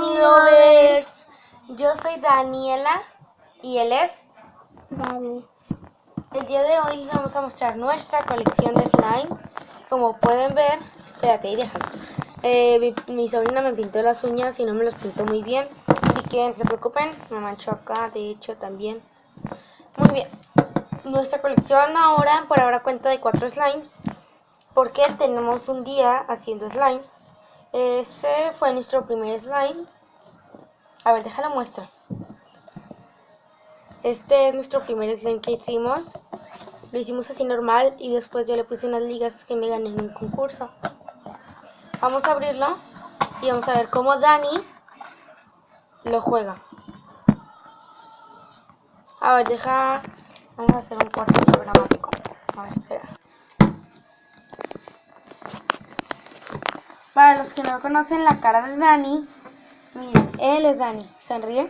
Dani Lovers. Yo soy Daniela y él es Dani. El día de hoy les vamos a mostrar nuestra colección de slime. Como pueden ver, espérate, y déjalo. Mi sobrina me pintó las uñas y no me los pintó muy bien, así que no se preocupen, me manchó acá, de hecho también. Muy bien, nuestra colección por ahora cuenta de 4 slimes, porque tenemos un día haciendo slimes. Este fue nuestro primer slime. A ver, déjalo muestro. Este es nuestro primer slime que hicimos. Lo hicimos así normal y después yo le puse unas ligas que me gané en un concurso. Vamos a abrirlo y vamos a ver cómo Dani lo juega. A ver, vamos a hacer un corte programático. A ver, espera. Para los que no conocen la cara de Dani, miren, él es Dani. ¿Sonríe?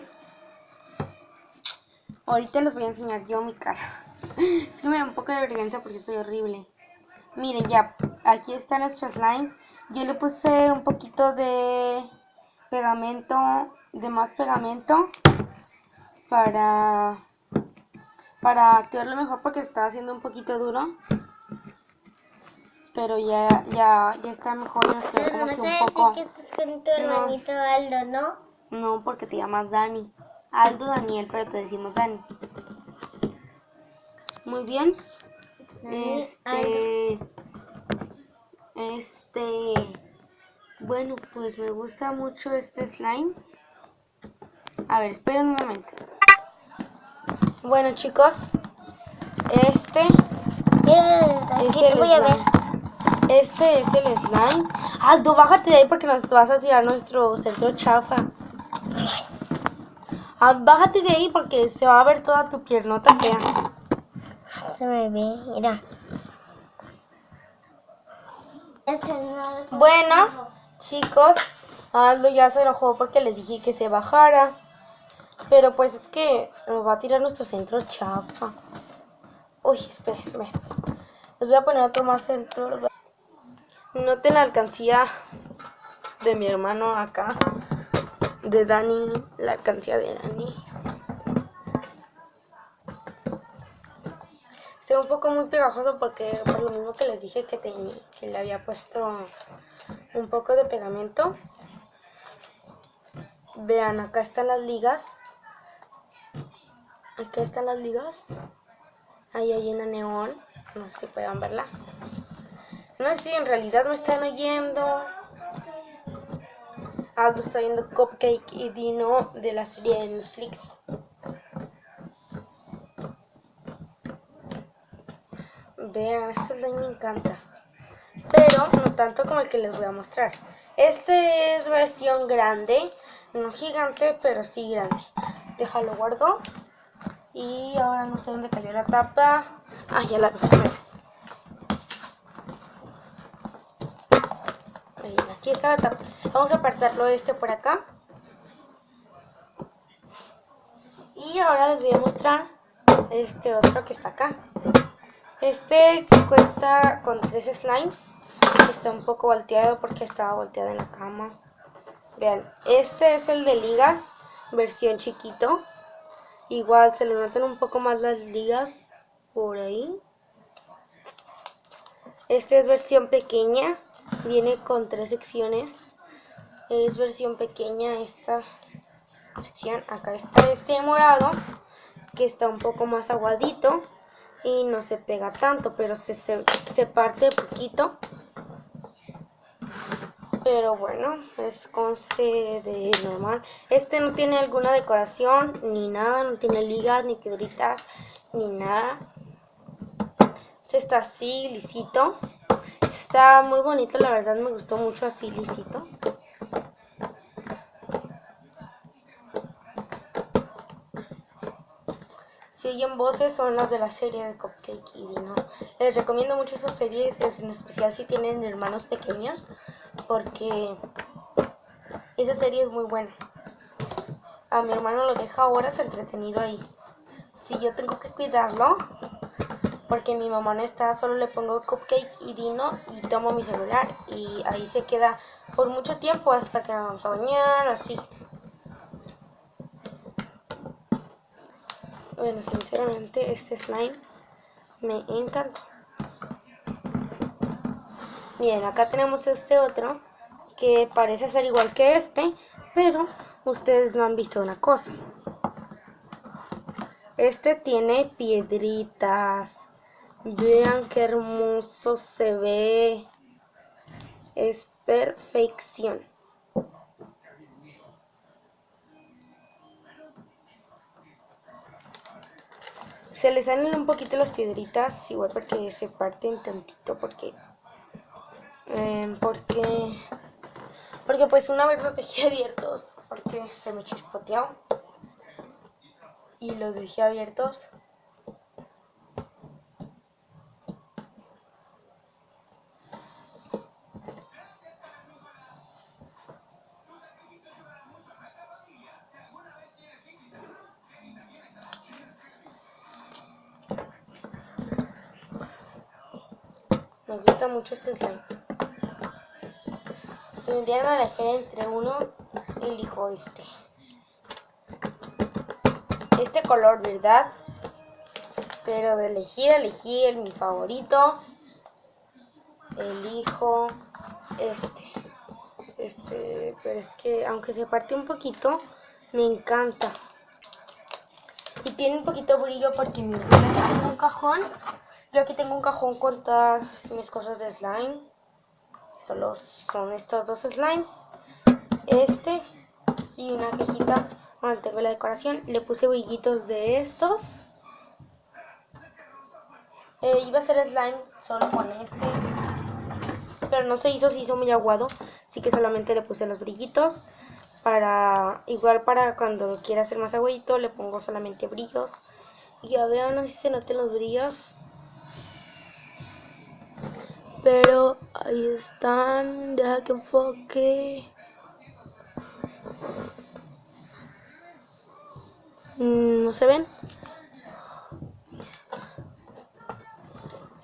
Ahorita les voy a enseñar yo mi cara. Es que me da un poco de vergüenza porque estoy horrible. Miren, ya, aquí está nuestro slime. Yo le puse un poquito de pegamento, de más pegamento para activarlo mejor porque estaba haciendo un poquito duro. Pero ya está mejor. Nos quedó como que un poco. Que estás con tu hermanito Aldo, ¿no? No, porque te llamas Dani. Aldo Daniel, pero te decimos Dani. Muy bien. Bueno, pues me gusta mucho este slime. A ver, esperen un momento. Bueno, chicos, este es el slime. Aldo, bájate de ahí porque nos vas a tirar nuestro centro chafa. Bájate de ahí porque se va a ver toda tu piernota fea. Se me ve, mira. Bueno, chicos, Aldo ya se enojó porque le dije que se bajara. Pero pues es que nos va a tirar nuestro centro chafa. Uy, espérenme. Les voy a poner otro más centro. Noten la alcancía de mi hermano acá. De Dani, la alcancía de Dani. Está un poco muy pegajoso porque por lo mismo que les dije que le había puesto un poco de pegamento. Vean, acá están las ligas. Acá están las ligas. Ahí hay una neón. No sé si puedan verla. No sé si en realidad me están oyendo. Aldo está viendo Cupcake y Dino de la serie de Netflix. Vean, este slime me encanta. Pero no tanto como el que les voy a mostrar. Este es versión grande. No gigante, pero sí grande. Déjalo guardo. Y ahora no sé dónde cayó la tapa. Ya la veo. Aquí está la tapa. Vamos a apartarlo por acá. Y ahora les voy a mostrar este otro que está acá. Este cuesta con 3 slimes. Está un poco volteado porque estaba volteado en la cama. Vean, este es el de ligas, versión chiquito. Igual se le notan un poco más las ligas por ahí. Este es versión pequeña. Viene con 3 secciones. Es versión pequeña esta sección. Acá está este morado, que está un poco más aguadito y no se pega tanto, pero se parte poquito. Pero bueno, es conste de normal. Este no tiene alguna decoración ni nada, no tiene ligas ni piedritas ni nada. Este está así, lisito. Está muy bonito, la verdad me gustó mucho así, lisito. Si oyen voces son las de la serie de Cupcake y Dino. Les recomiendo mucho esa serie, en especial si tienen hermanos pequeños, porque esa serie es muy buena. A mi hermano lo deja horas entretenido ahí. Si yo tengo que cuidarlo, porque mi mamá no está, solo le pongo Cupcake y Dino y tomo mi celular y ahí se queda por mucho tiempo hasta que nos vamos a bañar, así. Bueno, sinceramente este slime me encantó. Miren, acá tenemos este otro que parece ser igual que este, pero ustedes no han visto una cosa. Este tiene piedritas. Vean qué hermoso se ve. Es perfección. Se les salen un poquito las piedritas, igual porque se parten tantito, porque pues una vez los dejé abiertos, porque se me chispoteó y los dejé abiertos. Me gusta mucho este slime. Si me dieran a elegir entre uno, elijo este. Este color, ¿verdad? Pero de elegí mi favorito. Elijo este, pero es que aunque se parte un poquito, me encanta. Y tiene un poquito de brillo porque mira, yo aquí tengo un cajón. Yo aquí tengo un cajón con todas mis cosas de slime. Solo son estos dos slimes. Este y una cajita donde tengo la decoración. Le puse brillitos de estos. Iba a hacer slime solo con este, pero no se hizo muy aguado, así que solamente le puse los brillitos. Igual para cuando quiera hacer más aguadito le pongo solamente brillos. Y ya vean, no sé si se noten los brillos, pero ahí están. Deja que enfoque. ¿No se ven?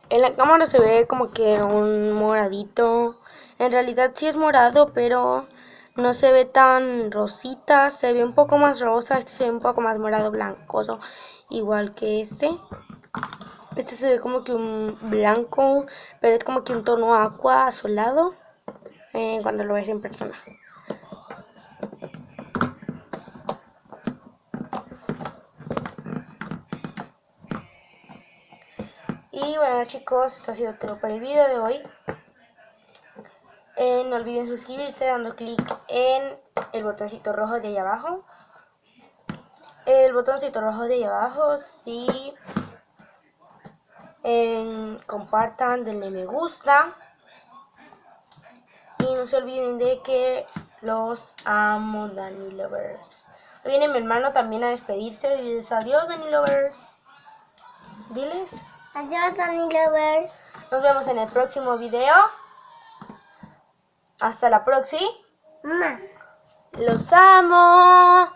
En la cámara se ve como que un moradito. En realidad sí es morado, pero no se ve tan rosita. Se ve un poco más rosa. Este se ve un poco más morado blancoso, igual que este. Este se ve como que un blanco, pero es como que un tono aqua azulado cuando lo ves en persona. Y bueno chicos, esto ha sido todo por el video de hoy. No olviden suscribirse dando clic en el botoncito rojo de ahí abajo. El botoncito rojo de ahí abajo, sí. Compartan, denle me gusta. Y no se olviden de que los amo, Dani Lovers. Hoy viene mi hermano también a despedirse. Diles adiós, Dani Lovers. Diles. Adiós, Dani Lovers. Nos vemos en el próximo video. Hasta la próxima. Mamá. Los amo.